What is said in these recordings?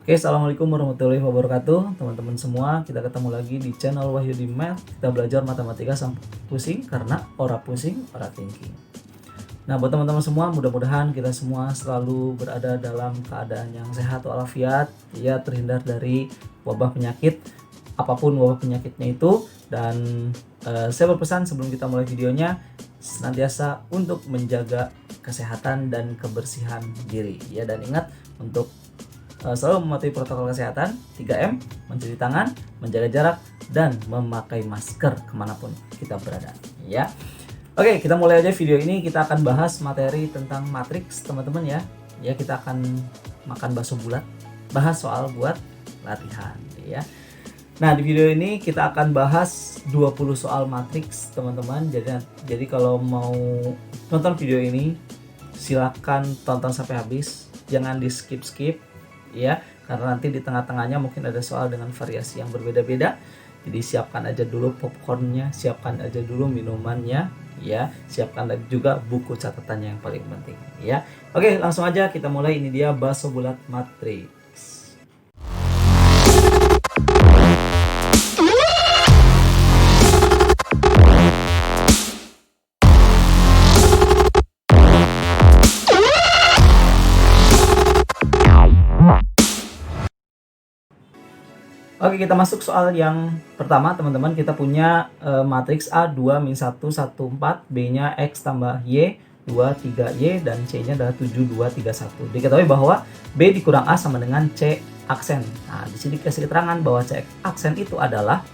Oke, assalamualaikum warahmatullahi wabarakatuh, teman-teman semua. Kita ketemu lagi di channel Wahyudi Math. Kita belajar matematika sampai pusing karena ora pusing, ora thinking. Nah, buat teman-teman semua, mudah-mudahan kita semua selalu berada dalam keadaan yang sehat walafiat, ya, terhindar dari wabah penyakit, apapun wabah penyakitnya itu. Dan saya berpesan sebelum kita mulai videonya, senantiasa untuk menjaga kesehatan dan kebersihan diri, ya. Dan ingat untuk selalu mematuhi protokol kesehatan 3M, mencuci tangan, menjaga jarak, dan memakai masker kemanapun kita berada, ya. Oke, kita mulai aja video ini. Kita akan bahas materi tentang matriks, teman-teman, ya. Ya, kita akan makan bakso bulat, bahas soal buat latihan, ya. Nah, di video ini kita akan bahas 20 soal matriks, teman-teman. Jadi kalau mau nonton video ini, silakan tonton sampai habis, jangan di skip-skip, ya, karena nanti di tengah-tengahnya mungkin ada soal dengan variasi yang berbeda-beda. Jadi siapkan aja dulu popcornnya, siapkan aja dulu minumannya, ya, siapkan juga buku catatannya yang paling penting, ya. Oke, langsung aja kita mulai. Ini dia bakso bulat matriks. Oke, kita masuk soal yang pertama, teman-teman. Kita punya matriks A 2 min 1 1 4, B-nya X tambah Y 2 3 Y, dan C-nya adalah 7 2 3 1. Diketahui bahwa B dikurang A sama dengan C aksen. Nah, di sini dikasih keterangan bahwa C aksen itu adalah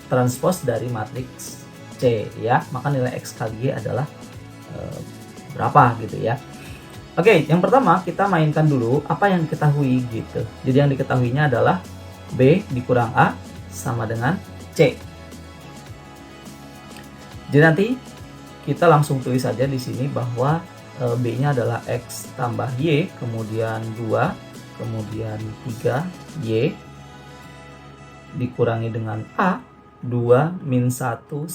transpos dari matriks C, ya. Maka nilai X kali Y adalah berapa gitu, ya. Oke, yang pertama kita mainkan dulu apa yang diketahui gitu. Jadi yang diketahuinya adalah B dikurang A sama dengan C. Jadi nanti kita langsung tulis saja di sini bahwa B-nya adalah X tambah Y, kemudian 2, kemudian 3Y dikurangi dengan A 2 min 1 1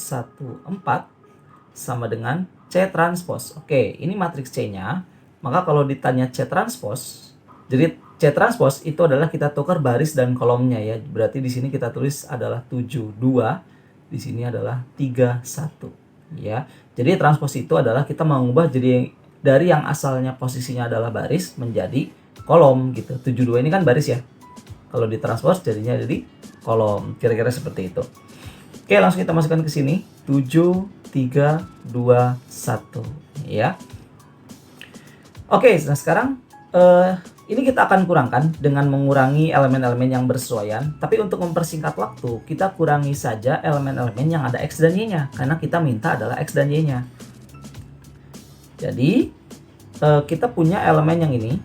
4 sama dengan C transpos. Oke, ini matriks C-nya. Maka kalau ditanya C transpos, jadi C transpos itu adalah kita tukar baris dan kolomnya, ya. Berarti di sini kita tulis adalah 7 2, di sini adalah 3 1, ya. Jadi transpos itu adalah kita mengubah jadi dari yang asalnya posisinya adalah baris menjadi kolom gitu. 7 2 ini kan baris, ya. Kalau ditranspos jadinya jadi kolom. Kira-kira seperti itu. Oke, langsung kita masukkan ke sini. 7 3 2 1, ya. Oke, nah sekarang ini kita akan kurangkan dengan mengurangi elemen-elemen yang bersesuaian. Tapi untuk mempersingkat waktu, kita kurangi saja elemen-elemen yang ada X dan Y-nya. Karena kita minta adalah X dan Y-nya. Jadi, kita punya elemen yang ini.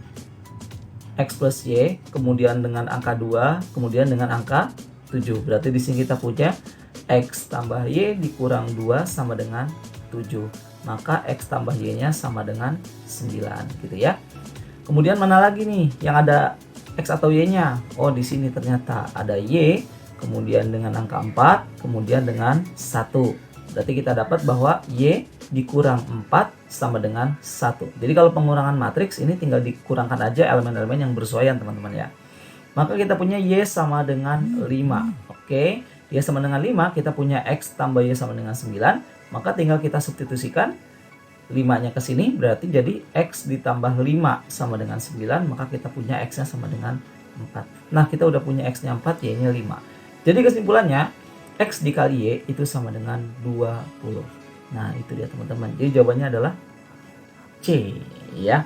X plus Y, kemudian dengan angka 2, kemudian dengan angka 7. Berarti di sini kita punya X tambah Y dikurang 2 sama dengan 7. Maka X tambah Y-nya sama dengan 9, gitu, ya. Kemudian mana lagi nih yang ada X atau Y-nya? Oh, di sini ternyata ada Y, kemudian dengan angka 4, kemudian dengan 1. Berarti kita dapat bahwa Y dikurang 4 sama dengan 1. Jadi kalau pengurangan matriks ini tinggal dikurangkan aja elemen-elemen yang bersesuaian, teman-teman, ya. Maka kita punya Y sama dengan 5. Oke, Y sama dengan 5, kita punya X tambah Y sama dengan 9. Maka tinggal kita substitusikan 5-nya ke sini, berarti jadi X ditambah 5 sama dengan 9, maka kita punya X-nya sama dengan 4. Nah, kita udah punya X-nya 4, Y-nya 5. Jadi kesimpulannya, X dikali Y itu sama dengan 20. Nah, itu dia, teman-teman. Jadi jawabannya adalah C, ya.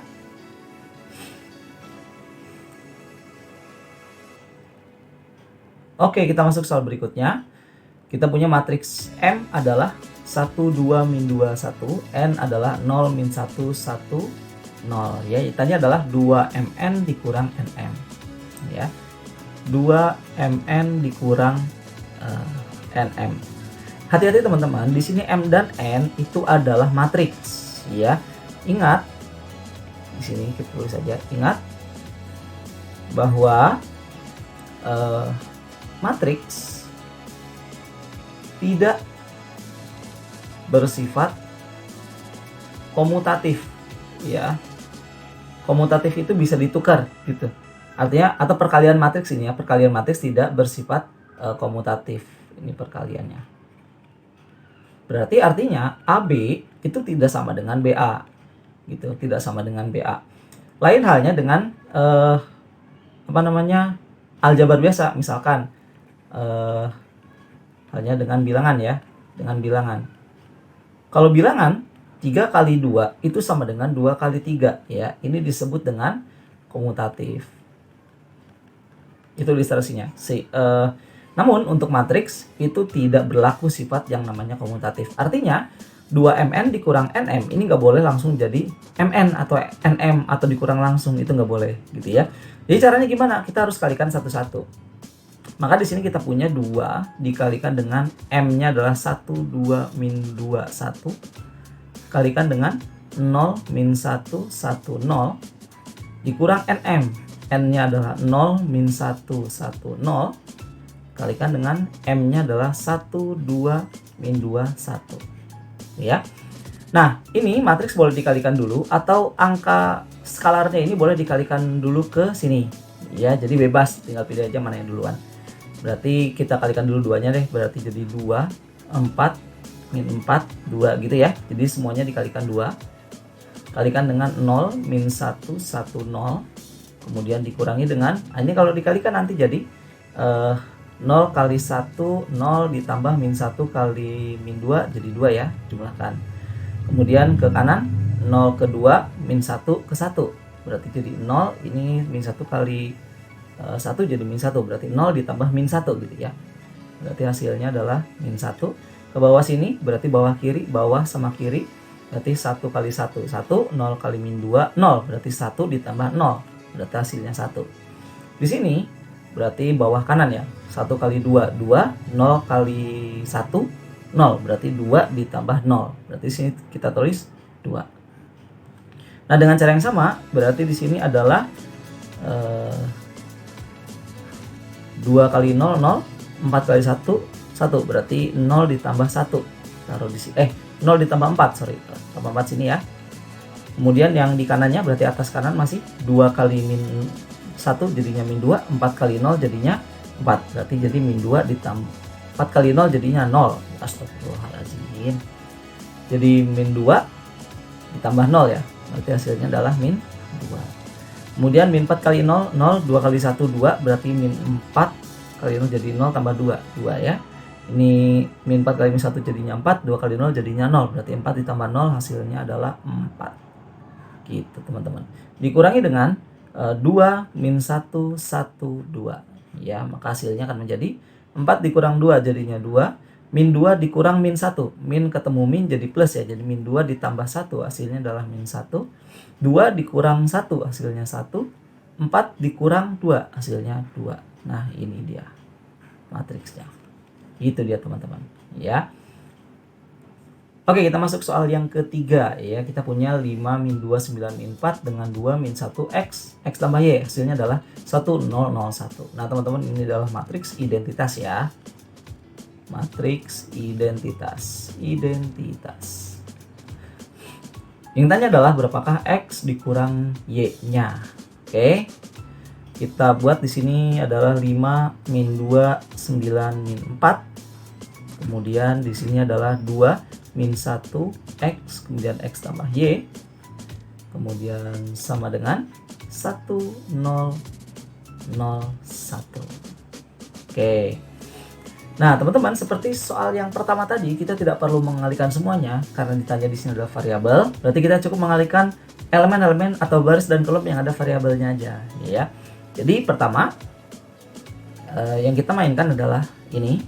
Oke, kita masuk soal berikutnya. Kita punya matriks M adalah 1 2 min 2 1, N adalah 0 min 1 1 0, ya. Tanya adalah 2mn dikurang nm, ya. 2mn dikurang nm. Hati-hati, teman-teman, di sini M dan N itu adalah matriks, ya. Ingat, di sini kita tulis saja, ingat bahwa matriks tidak bersifat komutatif, ya. Komutatif itu bisa ditukar gitu. Artinya atau perkalian matriks ini ya, perkalian matriks tidak bersifat komutatif. Ini perkaliannya. Berarti artinya AB itu tidak sama dengan BA. Gitu, tidak sama dengan BA. Lain halnya dengan aljabar biasa, misalkan hanya dengan bilangan ya, dengan bilangan. Kalau bilangan 3 kali 2 itu sama dengan 2 kali 3 ya. Ini disebut dengan komutatif. Itu ilustrasinya. Namun untuk matriks itu tidak berlaku sifat yang namanya komutatif. Artinya 2mn dikurang nm ini nggak boleh langsung jadi mn atau nm atau dikurang langsung, itu nggak boleh gitu ya. Jadi caranya gimana? Kita harus kalikan satu-satu. Maka di sini kita punya 2 dikalikan dengan m-nya adalah 1, 2, min 2, 1. Kalikan dengan 0, min 1, 1, 0. Dikurang nm. N-nya adalah 0, min 1, 1, 0. Kalikan dengan m-nya adalah 1, 2, min 2, 1. Ya. Nah, ini matriks boleh dikalikan dulu atau angka skalarnya ini boleh dikalikan dulu ke sini. Ya, jadi bebas, tinggal pilih aja mana yang duluan. Berarti kita kalikan dulu duanya deh, berarti jadi 2, 4, min 4, 2 gitu ya. Jadi semuanya dikalikan 2. Kalikan dengan 0, min 1, 1, 0. Kemudian dikurangi dengan, ini kalau dikalikan nanti jadi 0 kali 1, 0 ditambah min 1 kali min 2, jadi 2 ya, jumlahkan. Kemudian ke kanan, 0 ke 2, min 1 ke 1. Berarti jadi 0, ini min 1 kali 1 jadi min 1, berarti 0 ditambah min 1 gitu ya. Berarti hasilnya adalah min 1. Ke bawah sini, berarti bawah kiri, bawah sama kiri. Berarti 1 kali 1, 1, 0 kali min 2, 0. Berarti 1 ditambah 0, berarti hasilnya 1. Di sini, berarti bawah kanan ya. 1 kali 2, 2, 0 kali 1, 0. Berarti 2 ditambah 0. Berarti sini kita tulis 2. Nah, dengan cara yang sama, berarti di sini adalah 2 kali 0, 0. 4 kali 1, 1. Berarti 0 ditambah 1. Taruh di sini. 0 ditambah 4, sorry. Tambah 4 sini ya. Kemudian yang di kanannya berarti atas kanan masih 2 kali min 1 jadinya min 2. 4 kali 0 jadinya 4. Berarti jadi min 2 ditambah 4 kali 0 jadinya 0. Astagfirullahaladzim. Jadi min 2 ditambah 0 ya. Berarti hasilnya adalah min 2. Kemudian min 4 kali 0, 0. 2 kali 1, 2. Berarti min 4 kali 0 jadi 0 tambah 2. 2 ya. Ini min 4 kali min 1 jadinya 4. 2 kali 0 jadinya 0. Berarti 4 ditambah 0 hasilnya adalah 4. Gitu teman-teman. Dikurangi dengan 2 min 1, 1, 2. Ya, maka hasilnya akan menjadi 4 dikurang 2 jadinya 2. Min 2 dikurang min 1. Min ketemu min jadi plus ya. Jadi min 2 ditambah 1 hasilnya adalah min 1. 2 dikurang 1 hasilnya 1. 4 dikurang 2 hasilnya 2. Nah, ini dia matriksnya. Itu dia teman-teman. Ya. Oke, kita masuk soal yang ketiga ya. Kita punya 5 min 2, 9 min 4 dengan 2 min 1 X. X tambah Y hasilnya adalah 1, 0, 0, 1. Nah teman-teman, ini adalah matriks identitas ya. Matriks identitas. Identitas. Yang tanya adalah berapakah X dikurang Y-nya. Oke. Kita buat di sini adalah 5 min 2, 9 min 4. Kemudian di sini adalah 2 min 1 X, kemudian X tambah Y, kemudian sama dengan 1, 0, 0, 1. Oke. Nah teman-teman, seperti soal yang pertama tadi, kita tidak perlu mengalihkan semuanya karena ditanya di sini adalah variabel. Berarti kita cukup mengalihkan elemen-elemen atau baris dan kolom yang ada variabelnya aja ya. Jadi pertama yang kita mainkan adalah ini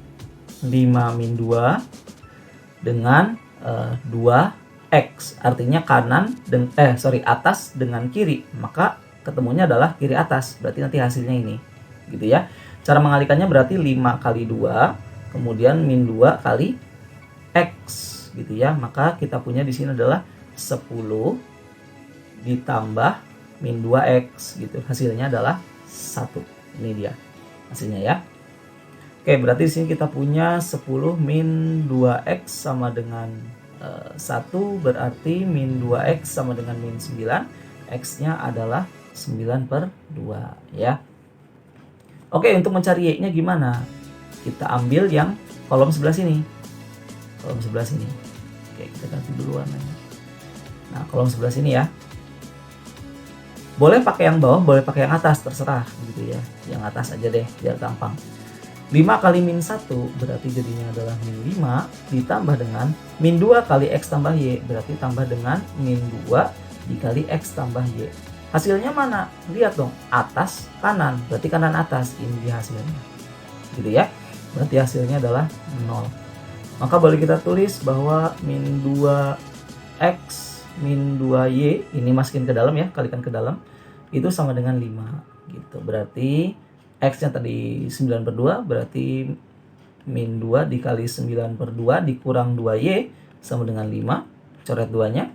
5 min 2 dengan 2X, artinya kanan atas dengan kiri, maka ketemunya adalah kiri atas, berarti nanti hasilnya ini gitu ya. Cara mengalihkannya berarti 5 kali 2 kemudian min 2 kali X gitu ya, maka kita punya di sini adalah 10 ditambah min 2X gitu, hasilnya adalah 1. Ini dia hasilnya ya. Oke, berarti di sini kita punya 10 min 2X sama dengan 1, berarti min 2X sama dengan min 9. X-nya adalah 9 per 2 ya. Oke, untuk mencari Y-nya gimana? Kita ambil yang kolom sebelah sini. Kolom sebelah sini. Oke, kita ganti dulu warnanya. Nah, kolom sebelah sini ya. Boleh pakai yang bawah, boleh pakai yang atas, terserah gitu ya. Yang atas aja deh, biar gampang. 5 kali min 1 berarti jadinya adalah min 5 ditambah dengan min 2 kali X tambah Y berarti tambah dengan min 2 dikali X tambah Y. Hasilnya mana? Lihat dong, atas kanan, berarti kanan atas, ini dia hasilnya. Gitu ya. Berarti hasilnya adalah 0. Maka boleh kita tulis bahwa min 2X min 2Y, ini masukin ke dalam ya, kalikan ke dalam, itu sama dengan 5 gitu. Berarti X-nya tadi 9 per 2, berarti min 2 dikali 9 per 2 dikurang 2Y sama dengan 5. Coret 2-nya.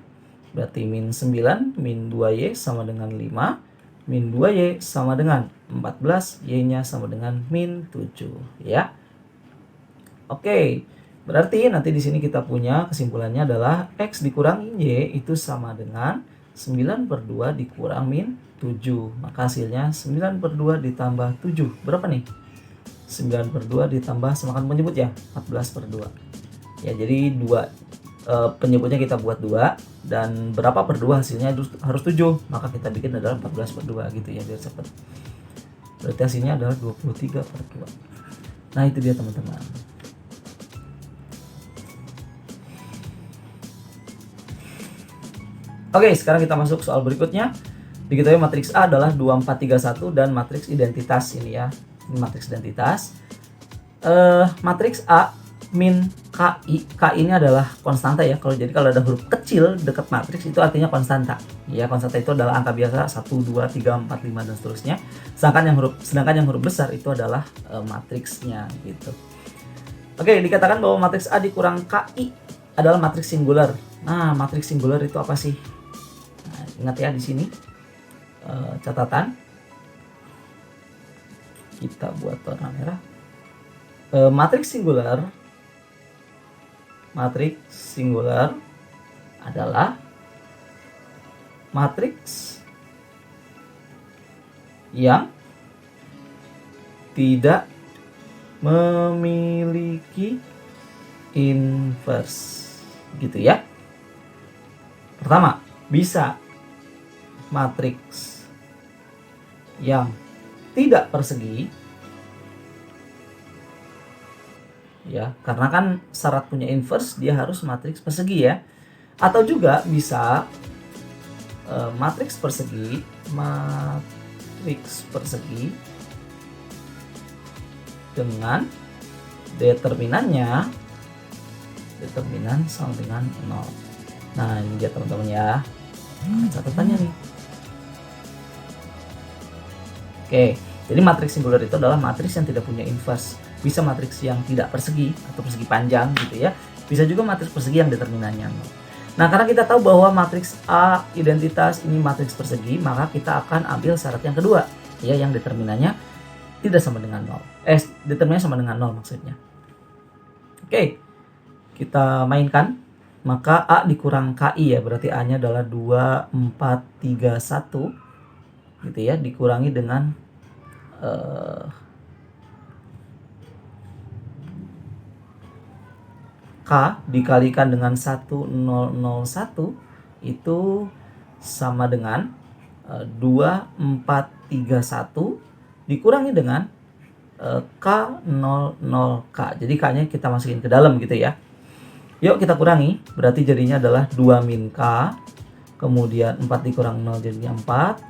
Berarti min 9, min 2Y sama dengan 5. Min 2Y sama dengan 14, Y-nya sama dengan min 7 ya. Oke, berarti nanti di sini kita punya kesimpulannya adalah X dikurang Y itu sama dengan 9 per 2 dikurang min 7. Maka hasilnya 9 per 2 ditambah 7. Berapa nih? 9 per 2 ditambah semakan penyebut ya, 14 per 2. Ya, jadi 2 penyebutnya kita buat 2. Dan berapa per 2 hasilnya harus 7. Maka kita bikin adalah 14 per 2 gitu ya, biar cepat. Berarti hasilnya adalah 23 per 2. Nah, itu dia teman-teman. Oke, sekarang kita masuk soal berikutnya. Diketahui matriks A adalah 2431 dan matriks identitas ini ya. Ini matriks identitas. Matriks A min KI. KI ini adalah konstanta ya. Kalau ada huruf kecil dekat matriks itu artinya konstanta. Ya, konstanta itu adalah angka biasa 1, 2, 3, 4, 5 dan seterusnya. Sedangkan yang huruf besar itu adalah matriksnya gitu. Oke, dikatakan bahwa matriks A dikurang KI adalah matriks singular. Nah, matriks singular itu apa sih? Nah, ingat ya di sini catatan. Kita buat warna merah. Matriks singular adalah matriks yang tidak memiliki inverse gitu ya. Pertama, bisa matriks yang tidak persegi ya, karena kan syarat punya inverse dia harus matriks persegi ya. Atau juga bisa matriks persegi dengan determinan sama dengan 0. Nah, ini dia teman-teman ya, catatannya nih. Oke, jadi matriks singular itu adalah matriks yang tidak punya inverse. Bisa matriks yang tidak persegi atau persegi panjang gitu ya. Bisa juga matriks persegi yang determinannya 0. Nah, karena kita tahu bahwa matriks A identitas ini matriks persegi, maka kita akan ambil syarat yang kedua ya, yang determinannya tidak sama dengan 0. Determinannya sama dengan 0 maksudnya. Oke, kita mainkan. Maka A dikurang KI ya, berarti A-nya adalah 2, 4, 3, 1 gitu ya, dikurangi dengan K dikalikan dengan 1001 itu sama dengan 2, 4, 3, 1 dikurangi dengan K00K. Jadi K-nya kita masukin ke dalam gitu ya. Yuk kita kurangi, berarti jadinya adalah 2 min K, kemudian 4 dikurang 0 jadinya 4,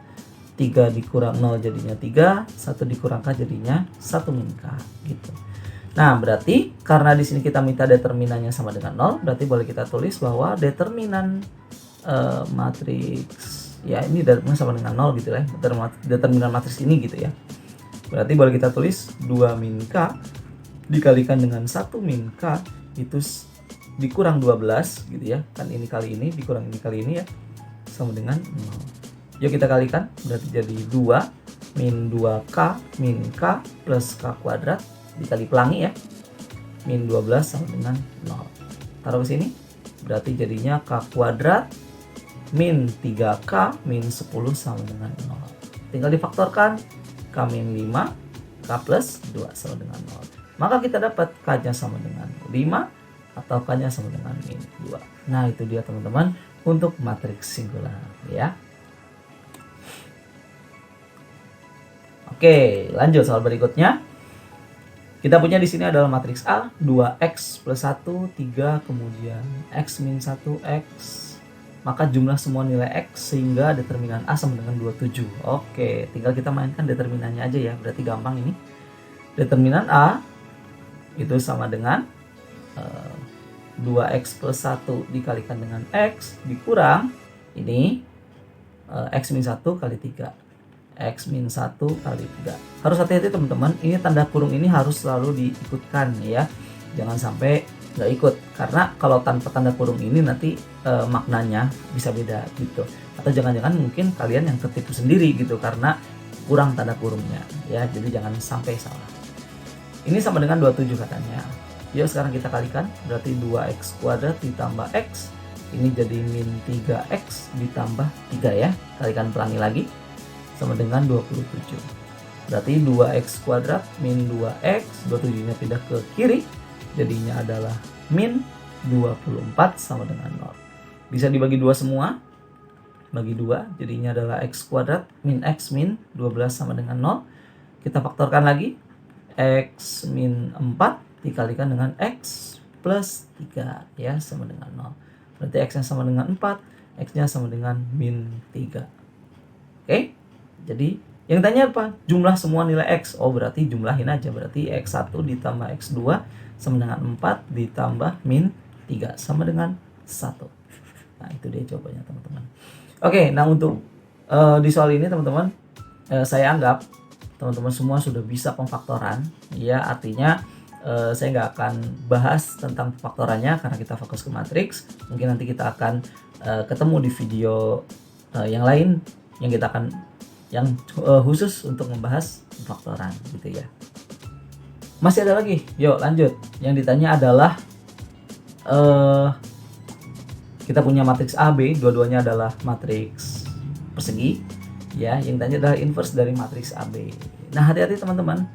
3 dikurang 0 jadinya 3, 1 dikurang K jadinya 1 min K gitu. Nah, berarti karena di sini kita minta determinannya sama dengan 0, berarti boleh kita tulis bahwa determinan matriks ya, ini determinan sama dengan 0 gitu ya. Determinan matriks ini gitu ya. Berarti boleh kita tulis 2 min K dikalikan dengan 1 min K itu dikurang 12 gitu ya. Kan ini kali ini dikurang ini kali ini ya, sama dengan 0. Yuk kita kalikan, berarti jadi 2 min 2K min K plus K kuadrat dikali pelangi ya, min 12 sama dengan 0. Taruh ke sini, berarti jadinya K kuadrat min 3K min 10 sama dengan 0. tinggal difaktorkan. K min 5, K plus 2 sama dengan 0. Maka kita dapat K-nya sama dengan 5 atau K-nya sama dengan min 2. Nah, itu dia teman-teman untuk matriks singular ya. Oke, lanjut soal berikutnya. Kita punya di sini adalah matriks A, 2x plus 1, 3, kemudian x min 1x. Maka jumlah semua nilai x sehingga determinan A sama dengan 27. Oke, tinggal kita mainkan determinannya aja ya, berarti gampang ini. Determinan A itu sama dengan 2x plus 1 dikalikan dengan x dikurang ini x min 1 kali 3. X min 1 kali 3. Harus hati-hati teman-teman, ini tanda kurung ini harus selalu diikutkan ya. Jangan sampai nggak ikut, karena kalau tanpa tanda kurung ini nanti maknanya bisa beda gitu. Atau jangan-jangan mungkin kalian yang ketipu sendiri gitu karena kurang tanda kurungnya ya. Jadi jangan sampai salah. Ini sama dengan 27 katanya. Yuk sekarang kita kalikan, berarti 2x kuadrat ditambah x. Ini jadi min 3x ditambah 3 ya. Kalikan pelangi lagi. Sama dengan 27. Berarti 2x kuadrat min 2x, 27 nya pindah ke kiri, jadinya adalah min 24 sama dengan 0. Bisa dibagi 2 semua, bagi 2 jadinya adalah x kuadrat min x min 12 sama dengan 0. Kita faktorkan lagi, x min 4 dikalikan dengan x plus 3 ya, sama dengan 0. Berarti x nya sama dengan 4, x nya sama dengan min 3. Oke? Jadi yang tanya apa? Jumlah semua nilai x. Oh, berarti jumlahin aja. Berarti x1 ditambah x2 sama dengan 4 ditambah min 3 sama dengan 1. Nah, itu dia jawabannya teman-teman. Oke, nah untuk di soal ini teman-teman, saya anggap teman-teman semua sudah bisa pemfaktoran. Ya, artinya saya nggak akan bahas tentang pemfaktorannya karena kita fokus ke matriks. Mungkin nanti kita akan ketemu di video yang lain yang kita akan khusus untuk membahas pemfaktoran gitu ya. Masih ada lagi, yuk lanjut. Yang ditanya adalah kita punya matriks AB, dua-duanya adalah matriks persegi ya. Yang ditanya adalah inverse dari matriks AB. Nah, hati-hati teman-teman.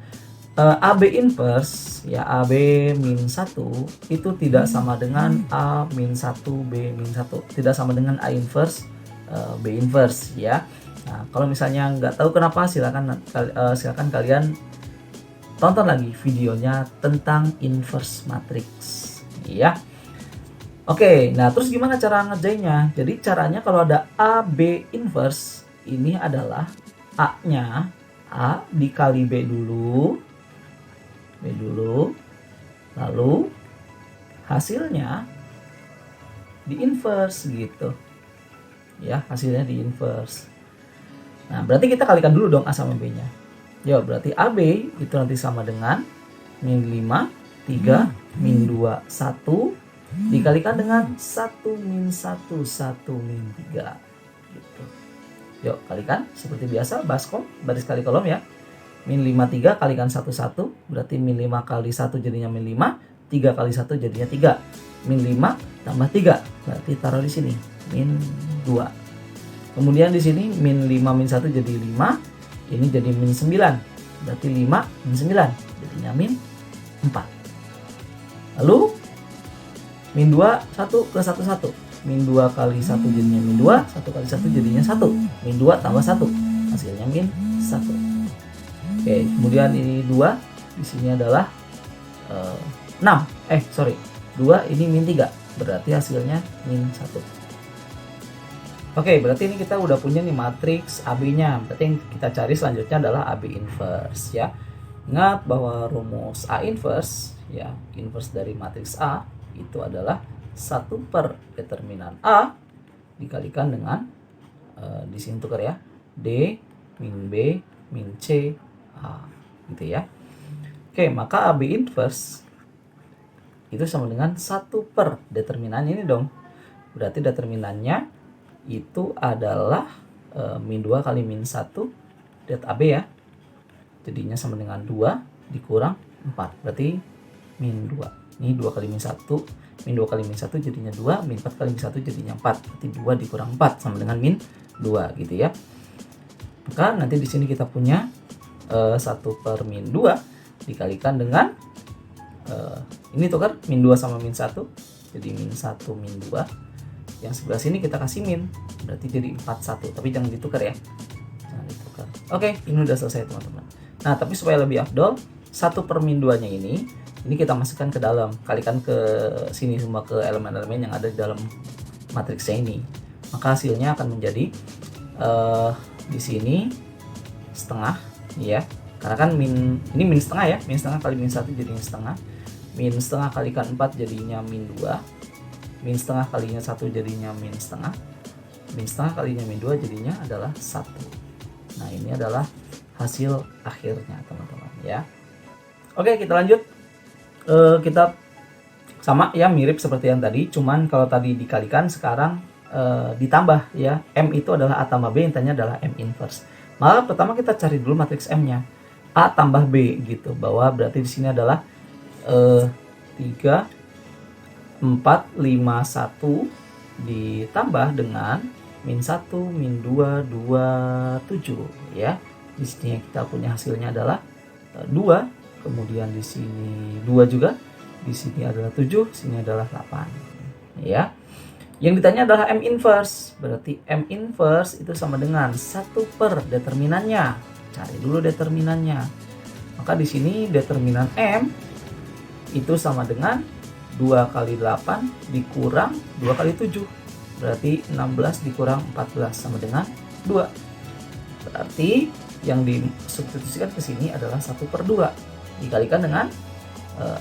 AB inverse ya, AB min 1 itu tidak sama dengan A min 1 B min 1, tidak sama dengan A inverse B inverse ya. Nah, kalau misalnya nggak tahu kenapa, silakan kalian tonton lagi videonya tentang inverse matrix ya. Oke, nah terus gimana cara ngerjainnya? Jadi caranya kalau ada AB inverse, ini adalah A-nya A dikali B dulu, lalu hasilnya di inverse gitu ya, hasilnya di inverse. Nah, berarti kita kalikan dulu dong A sama B-nya. Ya, berarti AB itu nanti sama dengan min 5, 3, min 2, 1 dikalikan dengan 1 min 1, 1 min 3. Gitu. Yuk, kalikan seperti biasa, baskom, baris kali kolom ya. Min 5, 3 kalikan 1, 1, berarti min 5 kali 1 jadinya min 5, 3 kali 1 jadinya 3. Min 5 tambah 3, berarti taruh di sini, min 2. Kemudian di sini min 5 min 1 jadi 5. Ini jadi min 9. Berarti 5 min 9 jadinya min 4. Lalu min 2 1 plus 1 1. Min 2 kali 1 jadinya min 2, 1 kali 1 jadinya 1. Min 2 tambah 1. Hasilnya min 1. Oke, kemudian ini 2, di sini adalah 6. 2 ini min 3. Berarti hasilnya min 1. Oke, berarti ini kita udah punya nih matriks AB-nya. Berarti yang kita cari selanjutnya adalah AB inverse ya. Ingat bahwa rumus A inverse ya, inverse dari matriks A itu adalah 1 per determinan A dikalikan dengan di sini tukar ya, D min B min C A gitu ya. Oke, maka AB inverse itu sama dengan 1 per determinan ini dong. Berarti determinannya itu adalah min 2 kali min 1 det AB ya. Jadinya sama dengan 2 dikurang 4. Berarti min 2. Ini 2 kali min 1. Min 2 kali min 1 jadinya 2. Min 4 kali min 1 jadinya 4. Berarti 2 dikurang 4 sama dengan min 2 gitu ya. Maka nanti di sini kita punya 1 per min 2 dikalikan dengan ini tukar min 2 sama min 1, jadi min 1 min 2. Yang sebelah sini kita kasih min, berarti jadi 41, tapi jangan ditukar ya, jangan ditukar. Oke, ini udah selesai teman-teman. Nah, tapi supaya lebih afdol, 1 per min 2 nya ini kita masukkan ke dalam, kalikan ke sini semua, ke elemen-elemen yang ada di dalam matriksnya ini. Maka hasilnya akan menjadi di sini setengah ya, karena kan ini min setengah ya, min setengah kali min 1 jadinya setengah, min setengah kalikan 4 jadinya min 2, min setengah kalinya 1 jadinya min setengah, min setengah kalinya min 2 jadinya adalah 1. Nah, ini adalah hasil akhirnya teman-teman ya. Oke, kita lanjut. Kita sama ya, mirip seperti yang tadi, cuman kalau tadi dikalikan, sekarang ditambah ya. M itu adalah A tambah B, intinya adalah M inverse. Maka pertama kita cari dulu matriks M-nya, A tambah B gitu, bahwa berarti di sini adalah 3 4 5 1 ditambah dengan min 1 min 2 2 7 ya. Di sini kita punya hasilnya adalah 2, kemudian di sini 2 juga, di sini adalah 7, sini adalah 8 ya. Yang ditanya adalah M inverse, berarti M inverse itu sama dengan 1 per determinannya. Cari dulu determinannya. Maka di sini determinan M itu sama dengan 2 kali 8 dikurang 2 kali 7. Berarti 16 dikurang 14 sama dengan 2. Berarti yang disubstitusikan ke sini adalah 1 per 2. Dikalikan dengan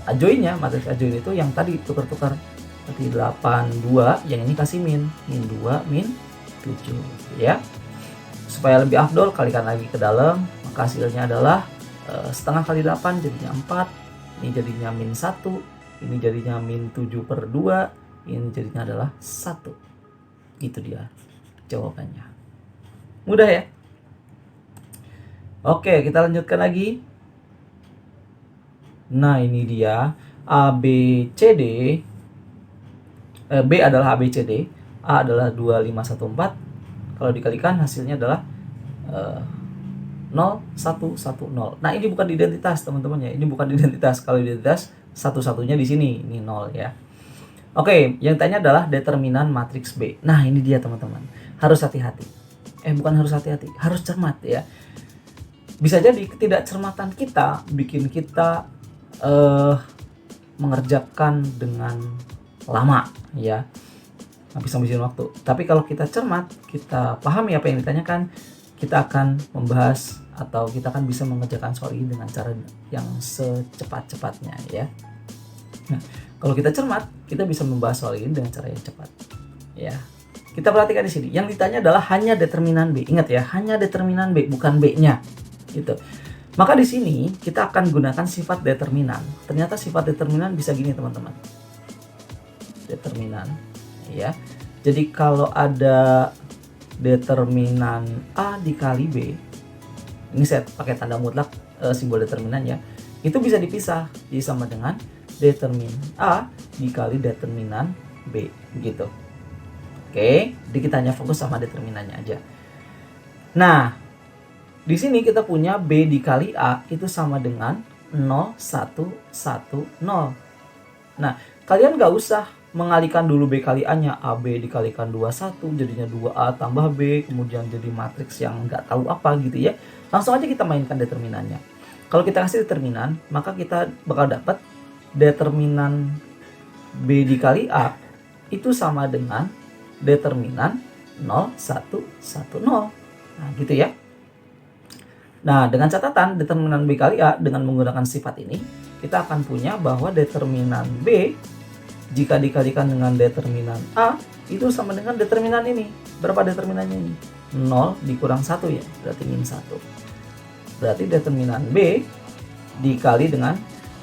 adjoinnya, matriks adjoin itu yang tadi tukar-tukar. Berarti 82, yang ini kasih min 2 min 7 ya. Supaya lebih afdol, kalikan lagi ke dalam, maka hasilnya adalah setengah kali 8 jadinya 4, ini jadinya min 1, ini jadinya min 7 per 2, ini jadinya adalah 1. Itu dia jawabannya. Mudah ya. Oke, kita lanjutkan lagi. Nah, ini dia A, B, C, D. B adalah ABCD, A adalah 2514. Kalau dikalikan hasilnya adalah 0110. Nah, ini bukan identitas teman-teman ya, ini bukan identitas. Kalau identitas satu-satunya di sini, ini 0 ya. Oke, yang tanya adalah determinan matriks B. Nah, ini dia teman-teman, harus hati-hati. Bukan harus hati-hati, harus cermat ya. Bisa jadi ketidakcermatan kita bikin kita mengerjakan dengan lama ya, habis-habisin waktu. Tapi kalau kita cermat, kita pahami apa yang ditanyakan, kita akan membahas atau kita akan bisa mengerjakan soal ini dengan cara yang secepat-cepatnya ya. Nah, kalau kita cermat, kita bisa membahas soal ini dengan cara yang cepat ya. Kita perhatikan di sini, yang ditanya adalah hanya determinan B. Ingat ya, hanya determinan B, bukan B-nya gitu. Maka di sini kita akan gunakan sifat determinan. Ternyata sifat determinan bisa gini teman-teman. Determinan ya. Jadi kalau ada determinan A dikali B, ini saya pakai tanda mutlak simbol determinan ya, itu bisa dipisah, jadi sama dengan determinan A dikali determinan B gitu. Oke, jadi kita hanya fokus sama determinannya aja. Nah, di sini kita punya B dikali A itu sama dengan 0, 1, 1, 0. Nah, kalian gak usah mengalihkan dulu B kali A-nya, AB dikalikan 21 jadinya 2A tambah B, kemudian jadi matriks yang nggak tahu apa gitu ya. Langsung aja kita mainkan determinannya. Kalau kita kasih determinan, maka kita bakal dapat determinan B dikali A itu sama dengan determinan 0, 1, 1, 0. Nah gitu ya. Nah, dengan catatan determinan B kali A dengan menggunakan sifat ini, kita akan punya bahwa determinan B jika dikalikan dengan determinan A itu sama dengan determinan ini. Berapa determinannya ini? 0 dikurang 1 ya, berarti min 1. Berarti determinan B dikali dengan,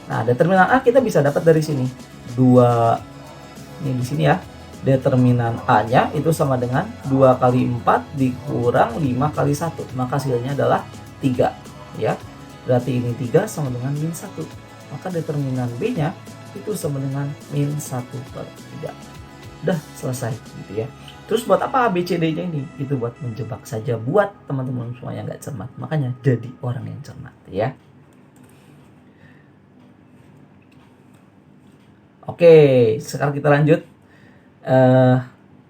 nah determinan A kita bisa dapat dari sini. 2, ini di sini ya. Determinan A-nya itu sama dengan 2 kali 4 dikurang 5 kali 1. Maka hasilnya adalah 3 ya. Berarti ini 3 sama dengan min 1. Maka determinan B-nya itu sama dengan min 1/3. Udah selesai gitu ya. Terus buat apa ABCD-nya ini? Itu buat menjebak saja buat teman-teman semua yang nggak cermat. Makanya jadi orang yang cermat ya. Oke, sekarang kita lanjut.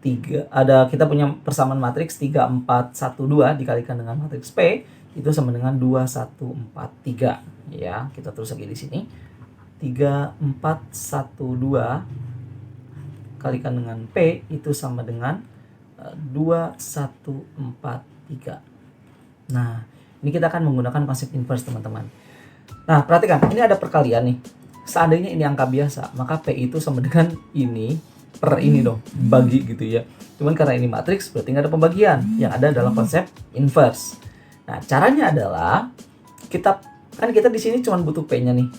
Kita punya persamaan matriks 3, 4, 1, 2 dikalikan dengan matriks P itu sama dengan 2, 1, 4, 3 ya. Kita terus lagi di sini. 3, 4, 1, 2 kalikan dengan P itu sama dengan 2, 1, 4, 3. Nah, ini kita akan menggunakan konsep inverse teman-teman. Nah, perhatikan, ini ada perkalian nih. Seandainya ini angka biasa, maka P itu sama dengan ini per ini dong, bagi gitu ya. Cuman karena ini matriks, berarti nggak ada pembagian. Yang ada adalah konsep inverse. Nah, caranya adalah kita di sini cuma butuh P-nya nih.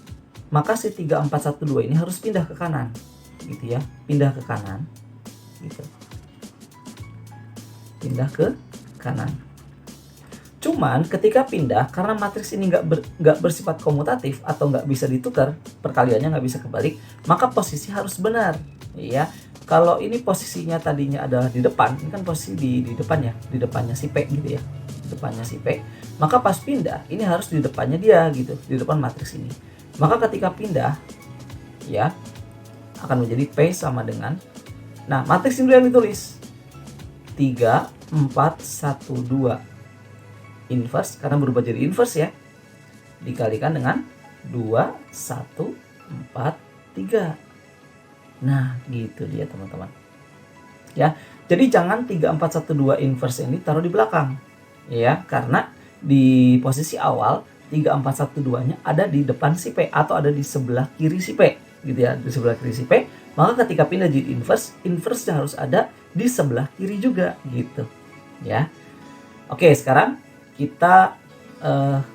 Maka si 3, 4, 1, 2 ini harus pindah ke kanan. Gitu ya, pindah ke kanan. Gitu. Pindah ke kanan. Cuman ketika pindah, karena matriks ini nggak bersifat komutatif atau nggak bisa ditukar, perkaliannya nggak bisa kebalik, maka posisi harus benar. Ya, kalau ini posisinya tadinya adalah di depan, ini kan posisi di depannya, di depannya si P gitu ya, di depannya si P. Maka pas pindah, ini harus di depannya dia gitu, di depan matriks ini. Maka ketika pindah, ya akan menjadi P sama dengan, nah matriks ini yang ditulis 3, 4, 1, 2 inverse, karena berubah jadi inverse ya, dikalikan dengan 2, 1, 4, 3. Nah gitu dia teman-teman ya. Jadi jangan 3, 4, 1, 2 inverse ini taruh di belakang ya, karena di posisi awal 3, 4, 1, 2 nya ada di depan si P atau ada di sebelah kiri si P gitu ya, di sebelah kiri si P. Maka ketika pindah jadi inverse, inverse-nya harus ada di sebelah kiri juga gitu ya. Oke, sekarang kita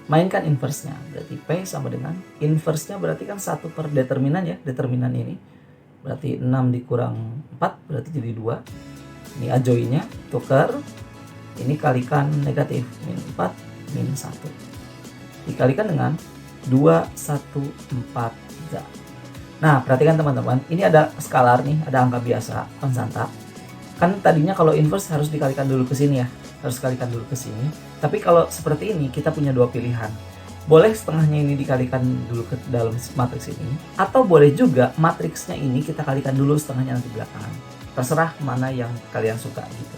mainkan inverse-nya. Berarti P sama dengan inverse-nya berarti kan 1 per determinan ya, determinan ini. Berarti 6 dikurang 4 berarti jadi 2. Ini ajoinya tukar. Ini kalikan negatif, min 4, min 1. Dikalikan dengan 2, 1, 4, 3. Nah, perhatikan teman-teman, ini ada skalar nih, ada angka biasa, konstanta. Kan tadinya kalau inverse harus dikalikan dulu ke sini ya, harus dikalikan dulu ke sini. Tapi kalau seperti ini, kita punya dua pilihan. Boleh setengahnya ini dikalikan dulu ke dalam matriks ini, atau boleh juga matriksnya ini kita kalikan dulu setengahnya nanti belakangan. Terserah mana yang kalian suka gitu.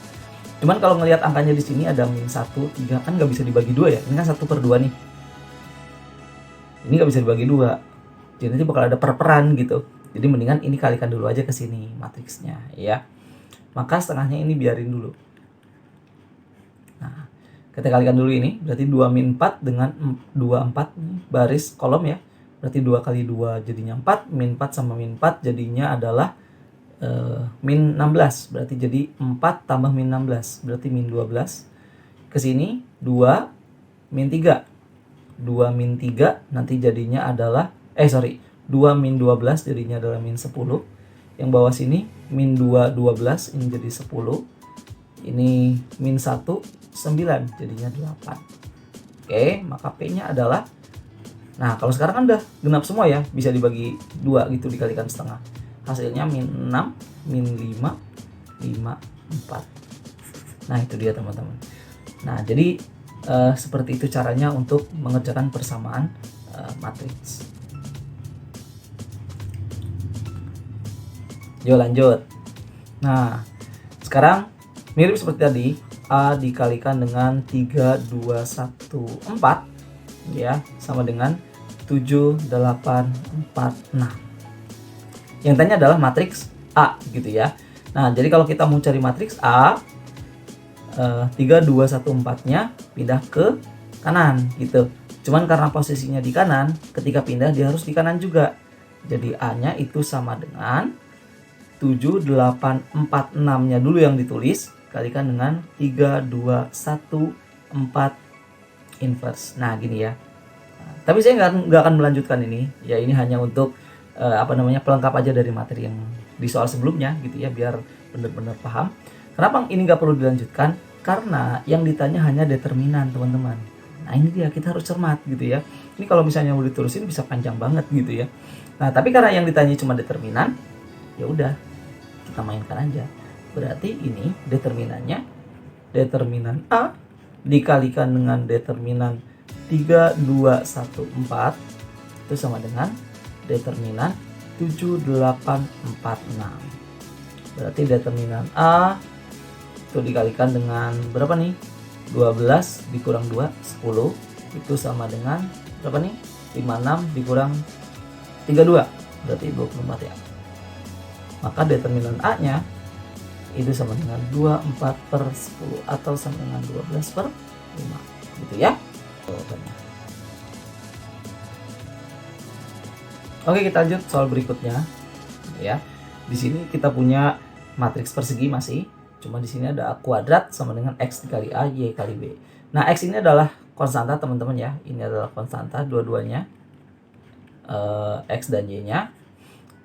Cuman kalau ngelihat angkanya di sini ada min 1, 3, kan nggak bisa dibagi 2 ya. Ini kan 1 per 2 nih. Ini nggak bisa dibagi 2. Jadi nanti bakal ada perperan gitu. Jadi mendingan ini kalikan dulu aja ke sini matriksnya ya. Maka setengahnya ini biarin dulu. Nah, kita kalikan dulu ini, berarti 2 min 4 dengan 24 baris kolom ya. Berarti 2 kali 2 jadinya 4, min 4 sama min 4 jadinya adalah min 16. Berarti jadi 4 tambah min 16, berarti min 12. Ke sini 2 min 3. 2 min 3 nanti jadinya adalah 2 min 12 jadinya adalah min 10. Yang bawah sini min 2 12 ini jadi 10. Ini min 1 9 jadinya 8. Oke, maka P-nya adalah, nah kalau sekarang kan udah genap semua ya, bisa dibagi 2 gitu, dikalikan setengah. Hasilnya min 6, min 5, 5, 4. Nah itu dia teman-teman. Nah jadi seperti itu caranya untuk mengerjakan persamaan matriks. Yuk lanjut. Nah sekarang mirip seperti tadi, A dikalikan dengan 3, 2, 1, 4 ya, sama dengan 7, 8, 4, 6. Yang tanya adalah matriks A gitu ya. Nah jadi kalau kita mau cari matriks A, 3, 2, 1, 4 nya pindah ke kanan gitu. Cuman karena posisinya di kanan, ketika pindah dia harus di kanan juga. Jadi A nya itu sama dengan 7, 8, 4, 6 nya dulu yang ditulis, kalikan dengan 3, 2, 1, 4 inverse. Nah gini ya. Nah, tapi saya nggak akan melanjutkan ini. Ya ini hanya untuk pelengkap aja dari materi yang di soal sebelumnya gitu ya, biar benar-benar paham. Kenapa ini nggak perlu dilanjutkan? Karena yang ditanya hanya determinan teman-teman. Nah ini dia, kita harus cermat gitu ya. Ini kalau misalnya mau ditulisin bisa panjang banget gitu ya. Nah tapi karena yang ditanya cuma determinan, ya udah kita mainkan aja. Berarti ini determinannya, determinan A dikalikan dengan determinan 3, 2, 1, 4 itu sama dengan determinan 7, 8, 4, 6. Berarti determinan A itu dikalikan dengan berapa nih? 12 dikurang 2, 10. Itu sama dengan berapa nih? 56 dikurang 32. Berarti 24 ya. Maka determinan A-nya itu sama dengan 24/10 atau sama dengan 12/5. Gitu ya. Oke, kita lanjut soal berikutnya. Ya. Di sini kita punya matriks persegi masih. Cuma di sini ada A kuadrat sama dengan X dikali A, Y kali B. Nah, X ini adalah konstanta teman-teman ya. Ini adalah konstanta dua-duanya. X dan Y-nya.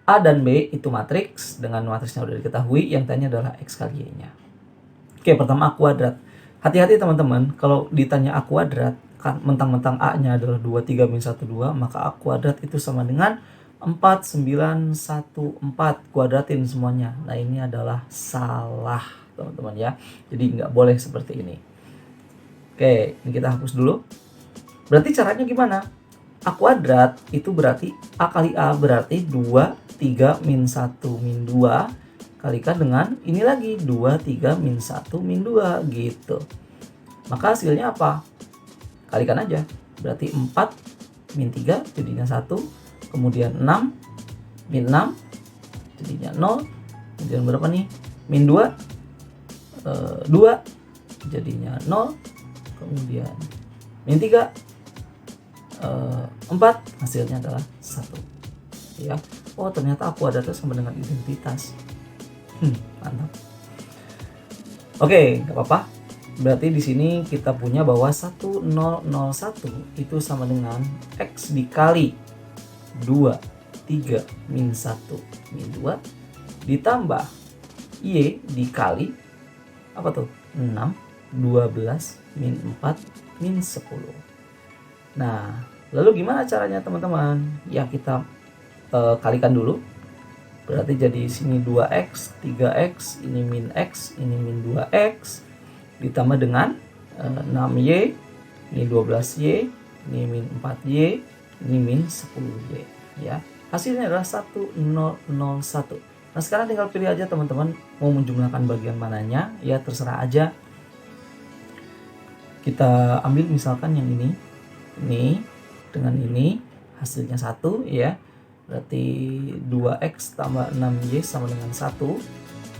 A dan B itu matriks. Dengan matriksnya udah diketahui. Yang tanya adalah X kali Y-nya. Oke, pertama A kuadrat. Hati-hati teman-teman. Kalau ditanya A kuadrat, kan mentang-mentang A-nya adalah 2, 3, min 1, 2. Maka A kuadrat itu sama dengan 4, 9, 1, 4. Kuadratin semuanya. Nah, ini adalah salah teman-teman ya. Jadi nggak boleh seperti ini. Oke, ini kita hapus dulu. Berarti caranya gimana? A kuadrat itu berarti A kali A berarti 2, 3, min 1, min 2. Kalikan dengan ini lagi 2, 3, min 1, min 2 gitu. Maka hasilnya apa? Kalikan aja. Berarti 4, min 3 jadinya 1. Kemudian 6, min 6 jadinya 0. Kemudian berapa nih? Min 2. 2 jadinya 0. Kemudian min 3 4 hasilnya adalah 1 ya. Oh, ternyata A kuadrat sama dengan identitas. Mantap. Oke, nggak apa-apa. Berarti di sini kita punya bahwa 1001 itu sama dengan X dikali 2, 3, min 1, min 2 ditambah Y dikali apa tuh? 6, 12, min 4, min 10. Nah, lalu gimana caranya teman-teman? Ya, kita kalikan dulu. Berarti jadi sini 2X, 3X, ini min X, ini min 2X. Ditambah dengan 6Y, ini 12Y, ini min 4Y, ini min 10Y. Ya, hasilnya adalah 1001. Nah, sekarang tinggal pilih aja teman-teman mau menjumlahkan bagian mananya, ya terserah aja. Kita ambil misalkan yang ini dengan ini hasilnya 1 ya. Berarti 2X tambah 6Y sama dengan 1.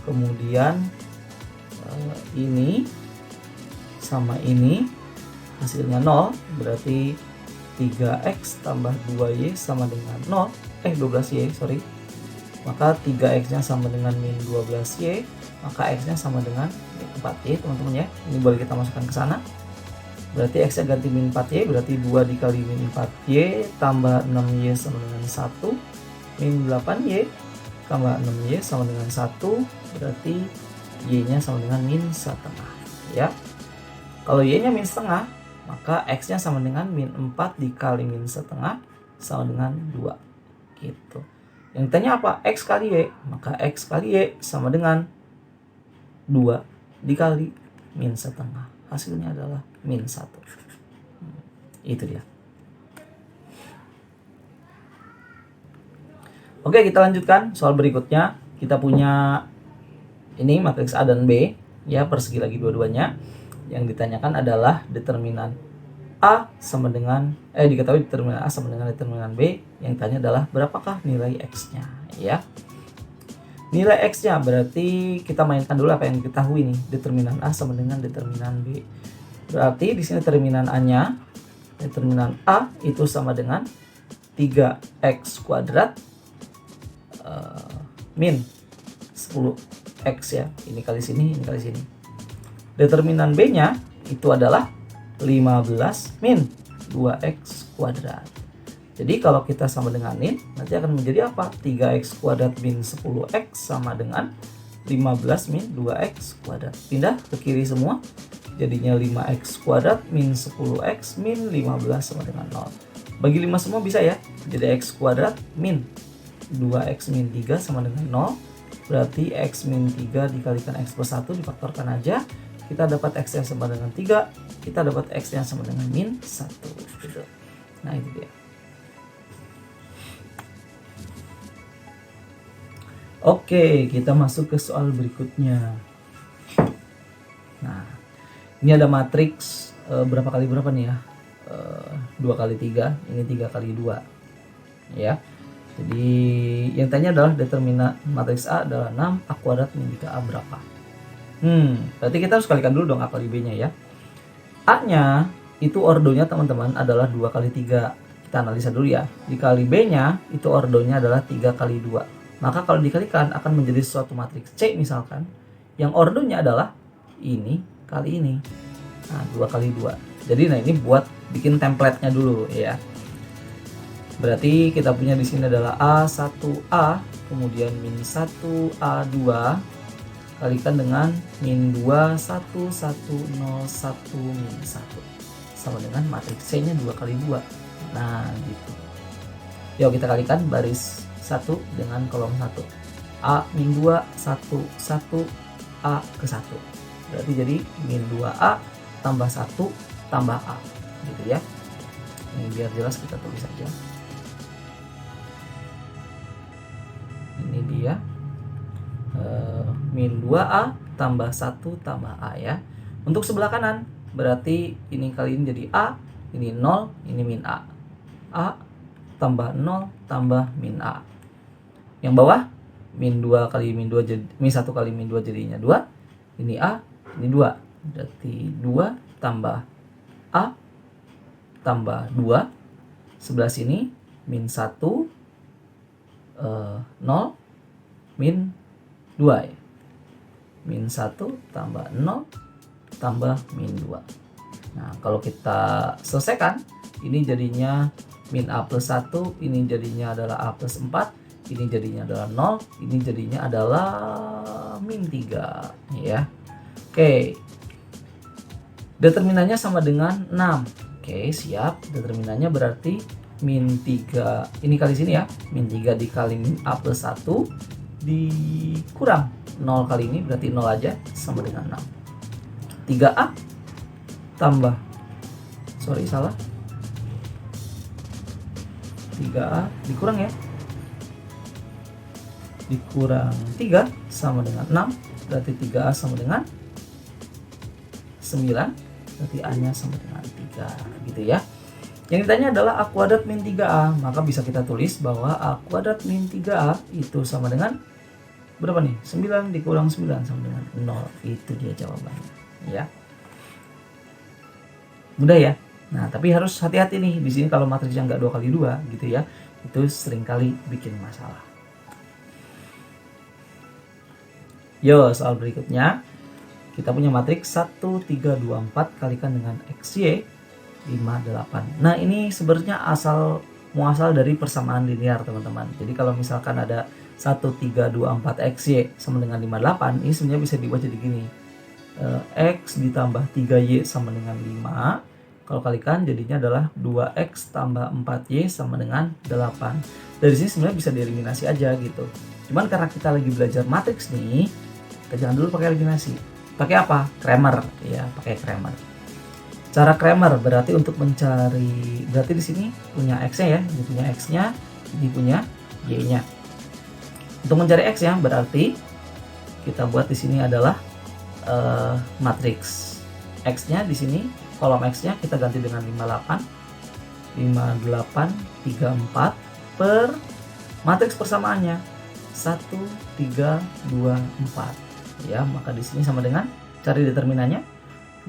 Kemudian ini sama ini hasilnya 0. Berarti 3X tambah 2Y sama dengan 12Y, sorry. Maka 3X nya sama dengan min 12Y, maka X nya sama dengan min 4Y teman-teman ya. Ini boleh kita masukkan ke sana. Berarti X nya ganti min 4Y, berarti 2 dikali min 4Y tambah 6Y sama dengan 1, min 8Y tambah 6Y sama dengan 1, berarti Y nya sama dengan min setengah ya. Kalau Y nya min setengah, maka X nya sama dengan min 4 dikali min setengah sama dengan 2 gitu. Yang tanya apa? X kali Y. Maka X kali Y sama dengan 2 dikali min setengah. Hasilnya adalah min 1. Itu dia. Oke, kita lanjutkan soal berikutnya. Kita punya ini matriks A dan B. Ya, persegi lagi dua-duanya. Yang ditanyakan adalah determinan A sama dengan diketahui determinan A sama dengan determinan B. Yang tanya adalah berapakah nilai X-nya ya. Nilai X-nya berarti kita mainkan dulu apa yang diketahui nih. Determinan A sama dengan determinan B. Berarti di sini determinan A-nya, determinan A itu sama dengan 3X kuadrat min 10X ya. Ini kali sini, ini kali sini. Determinan B-nya itu adalah 15 min 2X kuadrat. Jadi kalau kita sama denganin, nanti akan menjadi apa? 3X kuadrat min 10X sama dengan 15 min 2X kuadrat. Pindah ke kiri semua. Jadinya 5X kuadrat min 10X min 15 sama dengan 0. Bagi 5 semua bisa ya. Jadi X kuadrat min 2X min 3 sama dengan 0. berarti X min 3 dikalikan X plus 1 difaktorkan aja. Kita dapat X yang sama dengan 3, kita dapat X yang sama dengan min 1 gitu. Nah itu dia. Oke, kita masuk ke soal berikutnya. Nah, ini ada matriks berapa kali berapa nih ya? 2 kali 3, ini 3 kali 2 ya. Jadi yang tanya adalah determinan matriks A adalah 6, A kuadrat min 3A berapa? Berarti kita harus kalikan dulu dong A kali B nya ya. A nya itu ordonya teman-teman adalah 2 kali 3. Kita analisa dulu ya. Dikali B nya itu ordonya adalah 3 kali 2. Maka kalau dikalikan akan menjadi suatu matriks C misalkan, yang ordonya adalah ini kali ini. Nah, 2 kali 2. Jadi nah ini buat bikin template-nya dulu ya. Berarti kita punya di sini adalah A1A, kemudian min 1A2 kalikan dengan min 2 1 1 0 1 min 1 sama dengan matriks C-nya 2 kali 2. Nah, gitu. Yuk kita kalikan baris 1 dengan kolom 1. A min 2 1 1 A ke 1. Berarti jadi min 2A tambah 1 tambah A gitu ya. Ini biar jelas kita tulis saja. Ini dia min 2A tambah 1 tambah A ya. Untuk sebelah kanan berarti ini kali ini jadi A, ini 0, ini min A. A tambah 0 tambah min A. Yang bawah min 2 kali min 2 jadi min 1 kali min 2 jadinya 2. Ini A, ini 2. Berarti 2 tambah A tambah 2. Sebelah sini min 1 0 min 2 ya. Min 1 tambah 0 tambah min 2. Nah, kalau kita selesaikan ini jadinya min A plus 1, ini jadinya adalah A plus 4, ini jadinya adalah 0, ini jadinya adalah min 3 ya. Oke. Determinannya sama dengan 6. Oke, siap. Determinannya berarti min 3 ini kali sini ya. Min 3 dikali min A plus 1 dikurang 0 kali ini berarti 0 aja sama dengan 6. 3A tambah 3A dikurang ya, dikurang 3 sama dengan 6, berarti 3A sama dengan 9, berarti A nya sama dengan 3 gitu ya. Yang ditanya adalah A kuadrat min 3A, maka bisa kita tulis bahwa A kuadrat min 3A itu sama dengan berapa nih? 9 dikurang 9 sama dengan 0. Itu dia jawabannya ya. Mudah ya. Nah, tapi harus hati-hati nih di sini kalau matriksnya nggak 2 kali 2 gitu ya. Itu seringkali bikin masalah. Yo, soal berikutnya. Kita punya matriks 1 3 2 4 kalikan dengan XY 5 8. Nah, ini sebenarnya muasal dari persamaan linear, teman-teman. Jadi kalau misalkan ada 1 3 2 4 XY sama dengan 5 8, ini sebenarnya bisa dibuat jadi gini. X ditambah 3Y sama dengan 5. Kalau kalikan jadinya adalah 2X tambah 4Y sama dengan 8. Dari sini sebenarnya bisa dieliminasi aja gitu. Cuman karena kita lagi belajar matriks nih, kita jangan dulu pakai eliminasi. Pakai apa? Cramer ya, pakai Cramer. Cara Cramer berarti untuk mencari, berarti di sini punya X-nya ya, ini punya X-nya, ini punya Y-nya. Untuk mencari X ya, berarti kita buat di sini adalah matriks X-nya di sini, kolom X-nya kita ganti dengan 58 34 per matriks persamaannya 1 3 2 4 ya. Maka di sini sama dengan cari determinannya